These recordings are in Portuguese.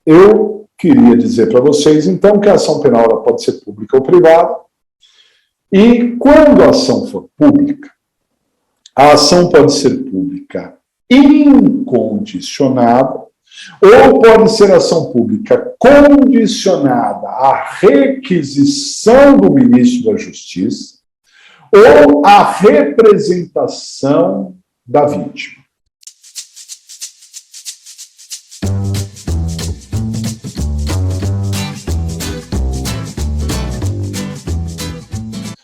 eu queria dizer para vocês, então, que a ação penal ela pode ser pública ou privada, e quando a ação for pública, a ação pode ser pública incondicionada, ou pode ser ação pública condicionada à requisição do ministro da Justiça, ou à representação da vítima.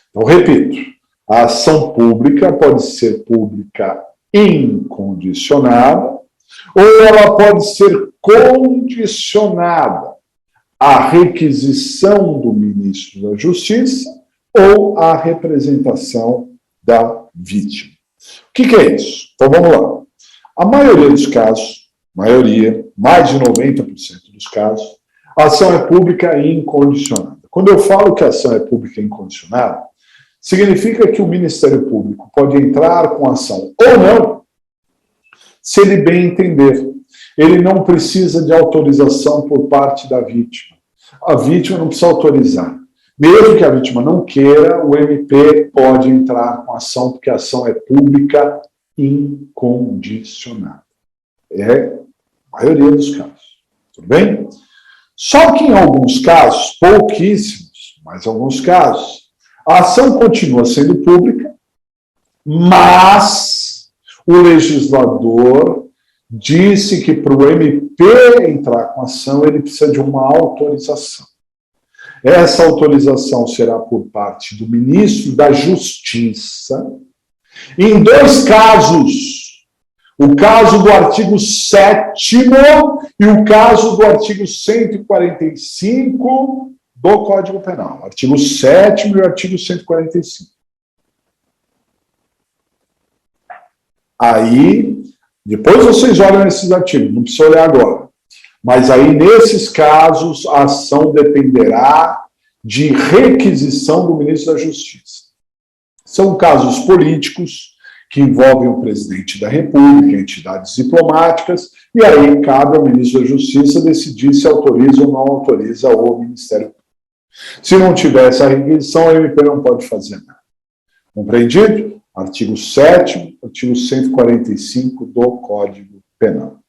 Então, repito, a ação pública pode ser pública incondicionada, ou ela pode ser condicionada à requisição do ministro da Justiça ou à representação da vítima. O que é isso? Então, vamos lá. A maioria dos casos, mais de 90% dos casos, a ação é pública e incondicionada. Quando eu falo que a ação é pública e incondicionada, significa que o Ministério Público pode entrar com a ação ou não, se ele bem entender. Ele não precisa de autorização por parte da vítima. A vítima não precisa autorizar. Mesmo que a vítima não queira, o MP pode entrar com a ação, porque a ação é pública incondicionada. É a maioria dos casos. Tudo bem? Só que em alguns casos, pouquíssimos, mas em alguns casos, a ação continua sendo pública, mas o legislador disse que para o MP entrar com a ação, ele precisa de uma autorização. Essa autorização será por parte do ministro da Justiça, em dois casos. O caso do artigo 7º e o caso do artigo 145 do Código Penal. Artigo 7º e o artigo 145. Aí, depois vocês olham esses artigos, não precisa olhar agora. Mas aí, nesses casos, a ação dependerá de requisição do ministro da Justiça. São casos políticos que envolvem o presidente da República, entidades diplomáticas, e aí cabe ao ministro da Justiça decidir se autoriza ou não autoriza o Ministério Público. Se não tiver essa requisição, o MP não pode fazer nada. Compreendido? Artigo 7º, artigo 145 do Código Penal.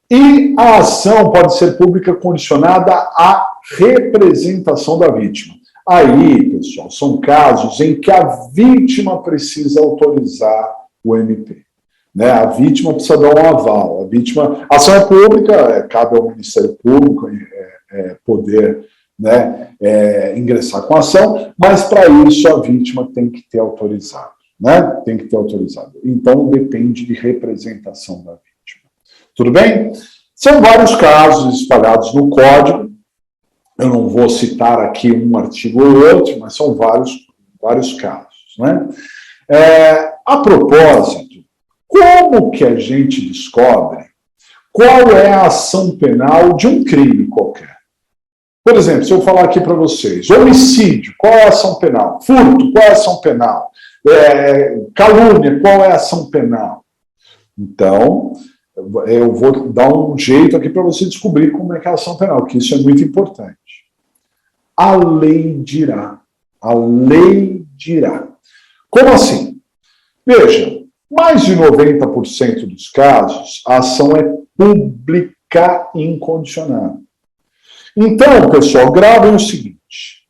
E a ação pode ser pública condicionada à representação da vítima. Aí, pessoal, são casos em que a vítima precisa autorizar o MP. Né? A vítima precisa dar um aval. A ação é pública, cabe ao Ministério Público poder ingressar com a ação, mas para isso a vítima tem que ter autorizado. Né? Tem que ter autorizado. Então, depende de representação da vítima. Tudo bem? São vários casos espalhados no Código. Eu não vou citar aqui um artigo ou outro, mas são vários casos. Né? A propósito, como que a gente descobre qual é a ação penal de um crime qualquer? Por exemplo, se eu falar aqui para vocês, homicídio, qual é a ação penal? Furto, qual é a ação penal? Calúnia, qual é a ação penal? Então, eu vou dar um jeito aqui para você descobrir como é que é a ação penal, que isso é muito importante. A lei dirá. A lei dirá. Como assim? Veja, mais de 90% dos casos, a ação é pública incondicionada. Então, pessoal, gravem o seguinte.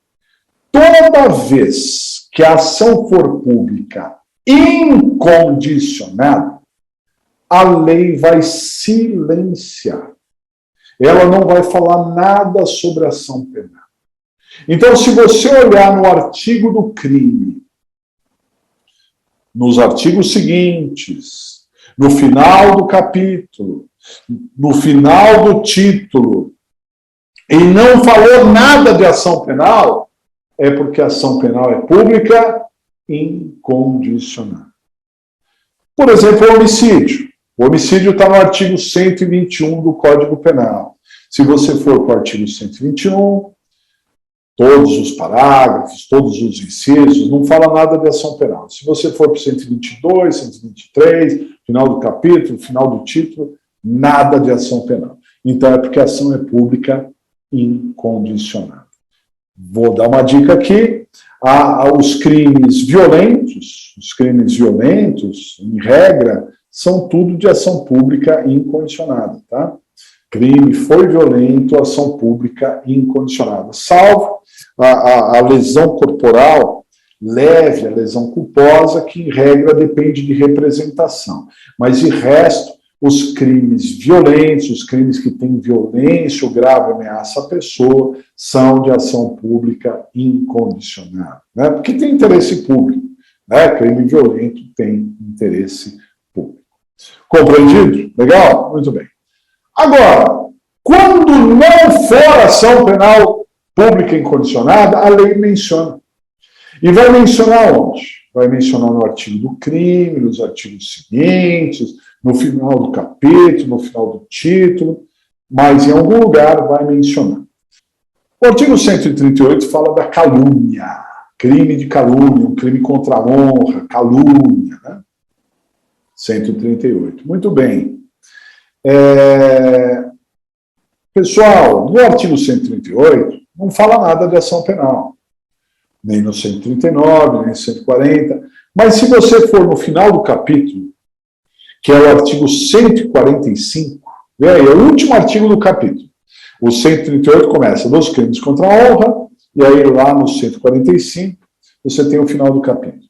Toda vez que a ação for pública incondicionada, a lei vai silenciar. Ela não vai falar nada sobre a ação penal. Então, se você olhar no artigo do crime, nos artigos seguintes, no final do capítulo, no final do título, e não falou nada de ação penal, é porque a ação penal é pública incondicionada. Por exemplo, o homicídio. O homicídio está no artigo 121 do Código Penal. Se você for para o artigo 121, todos os parágrafos, todos os incisos, não fala nada de ação penal. Se você for para o 122, 123, final do capítulo, final do título, nada de ação penal. então é porque a ação é pública incondicionada. Vou dar uma dica aqui. Os crimes violentos, em regra, são tudo de ação pública incondicionada, tá? Crime foi violento, ação pública incondicionada. Salvo a lesão corporal leve, a lesão culposa, que em regra depende de representação. Mas de resto, os crimes violentos, os crimes que têm violência ou grave ameaça à pessoa, são de ação pública incondicionada, né? Porque tem interesse público, né? Crime violento tem interesse público. Compreendido? Legal? Muito bem. Agora, quando não for ação penal pública incondicionada, a lei menciona. E vai mencionar onde? Vai mencionar no artigo do crime, nos artigos seguintes, no final do capítulo, no final do título, mas em algum lugar vai mencionar. O artigo 138 fala da calúnia, crime de calúnia, um crime contra a honra, calúnia, né? 138. Muito bem. Pessoal, no artigo 138 não fala nada de ação penal, nem no 139, nem no 140, mas se você for no final do capítulo, que é o artigo 145, vê aí, é o último artigo do capítulo. O 138 começa dos crimes contra a honra, e aí lá no 145 você tem o final do capítulo,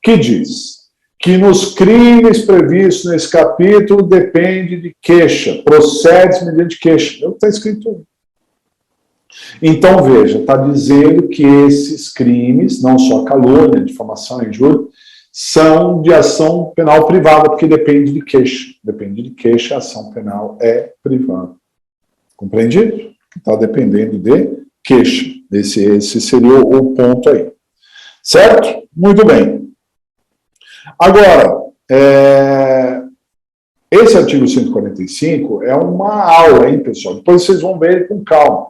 que diz que nos crimes previstos nesse capítulo depende de queixa, procede mediante queixa. É o que está escrito aí. Então, veja, está dizendo que esses crimes, não só calúnia, difamação e injúria, são de ação penal privada, porque depende de queixa. Depende de queixa, a ação penal é privada. Compreendido? Está dependendo de queixa. Esse seria o ponto aí. Certo? Muito bem. Agora, esse artigo 145 é uma aula, hein, pessoal? Depois vocês vão ver com calma.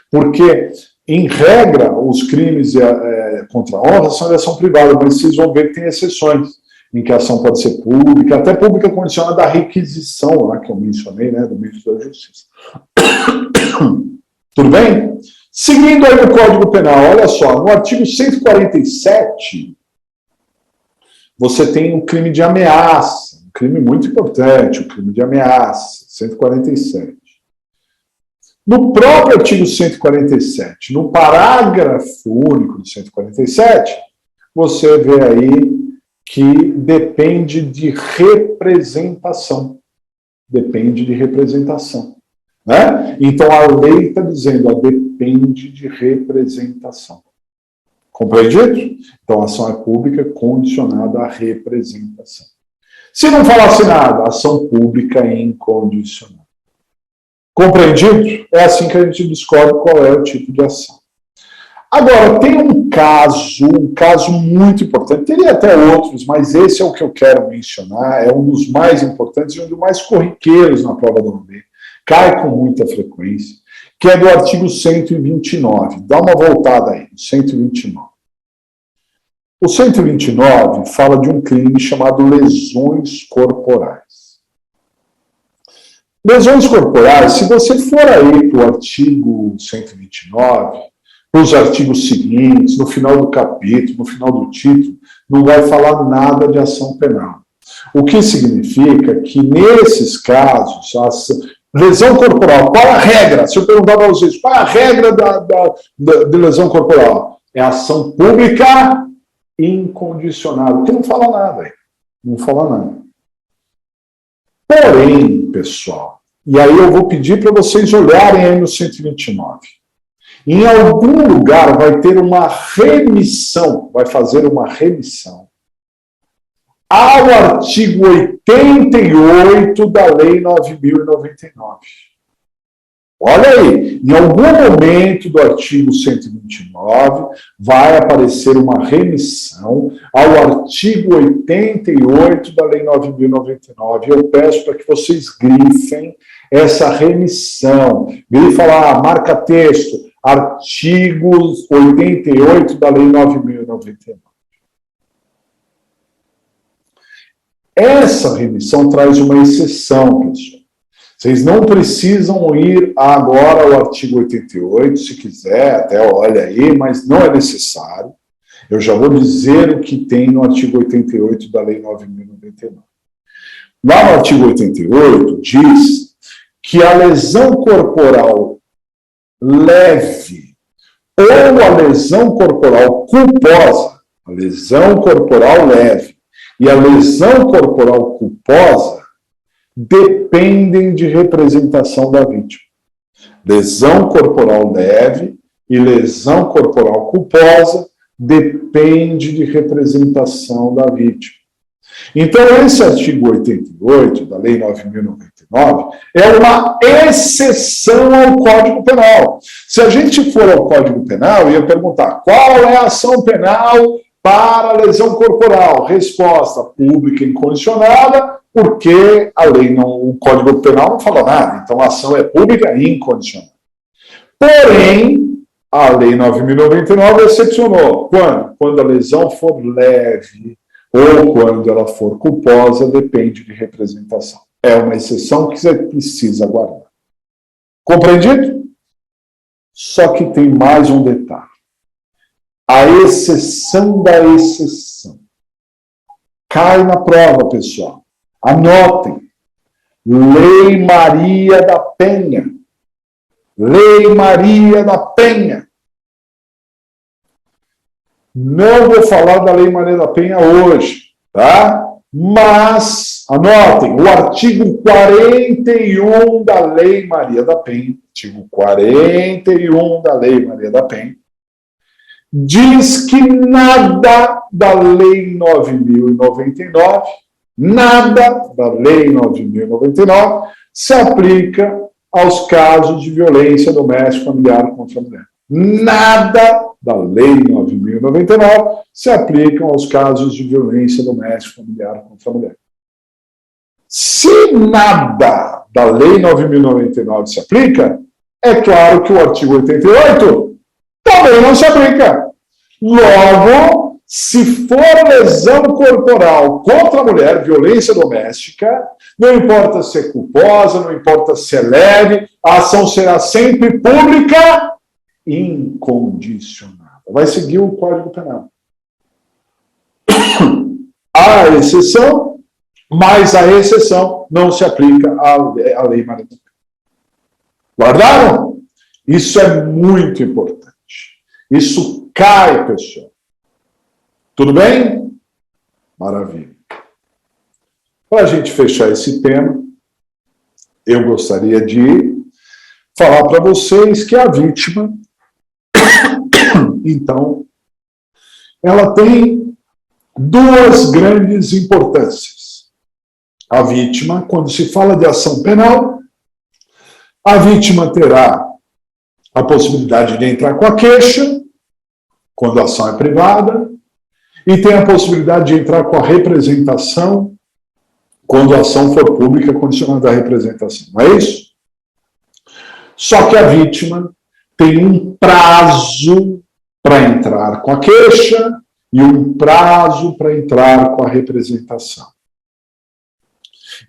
Porque, em regra, os crimes contra a honra são de ação privada, mas vocês vão ver que tem exceções, em que a ação pode ser pública, até pública condicionada da requisição, lá que eu mencionei, né, do ministro da Justiça. Tudo bem? Seguindo aí o Código Penal, olha só, no artigo 147, você tem um crime de ameaça, um crime muito importante, o crime de ameaça, 147. No próprio artigo 147, no parágrafo único do 147, você vê aí que depende de representação. Depende de representação. Né? Então, a lei está dizendo, depende de representação. Compreendido? Então, a ação é pública condicionada à representação. Se não falasse nada, ação pública incondicionada. Compreendido? É assim que a gente descobre qual é o tipo de ação. Agora, tem um caso muito importante. Teria até outros, mas esse é o que eu quero mencionar. É um dos mais importantes e um dos mais corriqueiros na prova da OAB. Cai com muita frequência, que é do artigo 129. Dá uma voltada aí, 129. O 129 fala de um crime chamado lesões corporais. Lesões corporais, se você for aí para o artigo 129, para os artigos seguintes, no final do capítulo, no final do título, não vai falar nada de ação penal. O que significa que, nesses casos, lesão corporal, qual a regra? Se eu perguntar para vocês, qual a regra de lesão corporal? É ação pública incondicionada, porque não fala nada aí. Não fala nada. Porém, pessoal, e aí eu vou pedir para vocês olharem aí no 129. Em algum lugar vai ter uma remissão, vai fazer uma remissão ao artigo 88 da Lei 9.099. Olha aí, em algum momento do artigo 129 vai aparecer uma remissão ao artigo 88 da Lei 9.099. Eu peço para que vocês grifem essa remissão. Grifa lá, marca texto, artigo 88 da Lei 9.099. Essa remissão traz uma exceção, pessoal. Vocês não precisam ir agora ao artigo 88, se quiser, até olha aí, mas não é necessário. Eu já vou dizer o que tem no artigo 88 da Lei 9.099. Lá no artigo 88 diz que a lesão corporal leve ou a lesão corporal culposa, a lesão corporal leve e a lesão corporal culposa dependem de representação da vítima. Lesão corporal leve e lesão corporal culposa depende de representação da vítima. Então, esse artigo 88 da Lei 9.099 é uma exceção ao Código Penal. Se a gente for ao Código Penal, eu ia perguntar qual é a ação penal para a lesão corporal? Resposta: pública incondicionada, porque a lei não, o Código Penal não fala nada, então a ação é pública e incondicionada. Porém, a Lei 9.099 excepcionou. Quando? Quando a lesão for leve ou quando ela for culposa, depende de representação. É uma exceção que você precisa guardar. Compreendido? Só que tem mais um detalhe. A exceção da exceção. Cai na prova, pessoal. Anotem. Lei Maria da Penha. Lei Maria da Penha. Não vou falar da Lei Maria da Penha hoje, tá? Mas, anotem, o artigo 41 da Lei Maria da Penha, artigo 41 da Lei Maria da Penha, diz que nada da Lei 9.099, nada da Lei 9.099 se aplica aos casos de violência doméstica familiar contra a mulher. Nada da Lei 9.099 se aplica aos casos de violência doméstica familiar contra a mulher. Se nada da Lei 9.099 se aplica, é claro que o artigo 88 também não se aplica. Logo, se for lesão corporal contra a mulher, violência doméstica, não importa se é culposa, não importa se é leve, a ação será sempre pública e incondicionada. Vai seguir o Código Penal. Há exceção, mas a exceção não se aplica à Lei Maria da Penha. Guardaram? Isso é muito importante. Isso cai, pessoal. Tudo bem? Maravilha. Para a gente fechar esse tema, eu gostaria de falar para vocês que a vítima, então, ela tem duas grandes importâncias. A vítima, quando se fala de ação penal, a vítima terá a possibilidade de entrar com a queixa, quando a ação é privada, e tem a possibilidade de entrar com a representação, quando a ação for pública, condicionada à representação. Não é isso? Só que a vítima tem um prazo para entrar com a queixa e um prazo para entrar com a representação.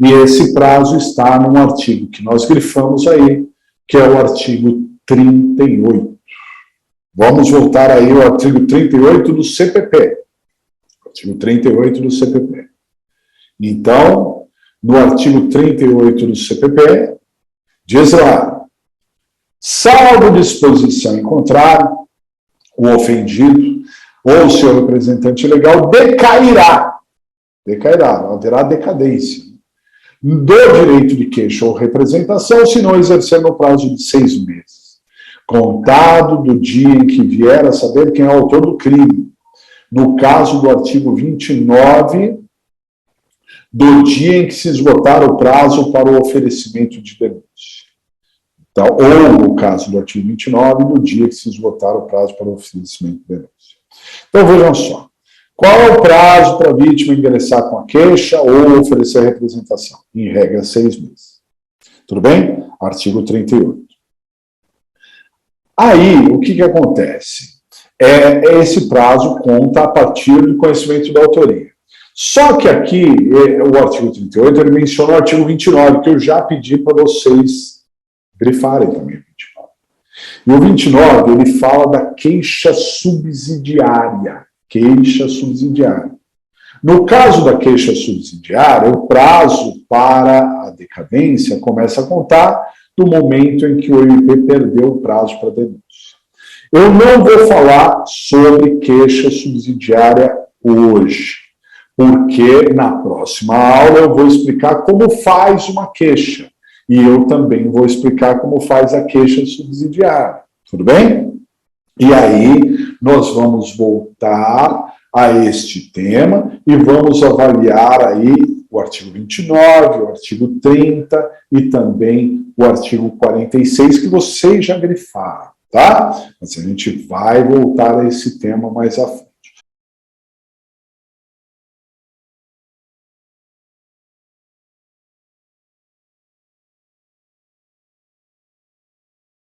E esse prazo está num artigo que nós grifamos aí, que é o artigo 38. Vamos voltar aí ao artigo 38 do CPP. Artigo 38 do CPP. Então, no artigo 38 do CPP, diz lá: salvo disposição em contrário, o ofendido ou seu representante legal decairá, haverá decadência do direito de queixa ou representação se não exercer no prazo de 6 meses, contado do dia em que vier a saber quem é o autor do crime, no caso do artigo 29, do dia em que se esgotar o prazo para o oferecimento de denúncia. Então, ou, no caso do artigo 29, do dia que se esgotar o prazo para o oferecimento de denúncia. Então, vejam só. Qual é o prazo para a vítima ingressar com a queixa ou oferecer a representação? Em regra, 6 meses. Tudo bem? Artigo 38. Aí, o que acontece? Esse prazo conta a partir do conhecimento da autoria. Só que aqui, o artigo 38, ele menciona o artigo 29, que eu já pedi para vocês grifarem também o 29. E o 29, ele fala da queixa subsidiária. Queixa subsidiária. No caso da queixa subsidiária, o prazo para a decadência começa a contar do momento em que o MP perdeu o prazo para denúncia. Eu não vou falar sobre queixa subsidiária hoje, porque na próxima aula eu vou explicar como faz uma queixa. E eu também vou explicar como faz a queixa subsidiária. Tudo bem? E aí nós vamos voltar a este tema e vamos avaliar aí o artigo 29, o artigo 30 e também o artigo 46, que vocês já grifaram, tá? Mas a gente vai voltar a esse tema mais à frente.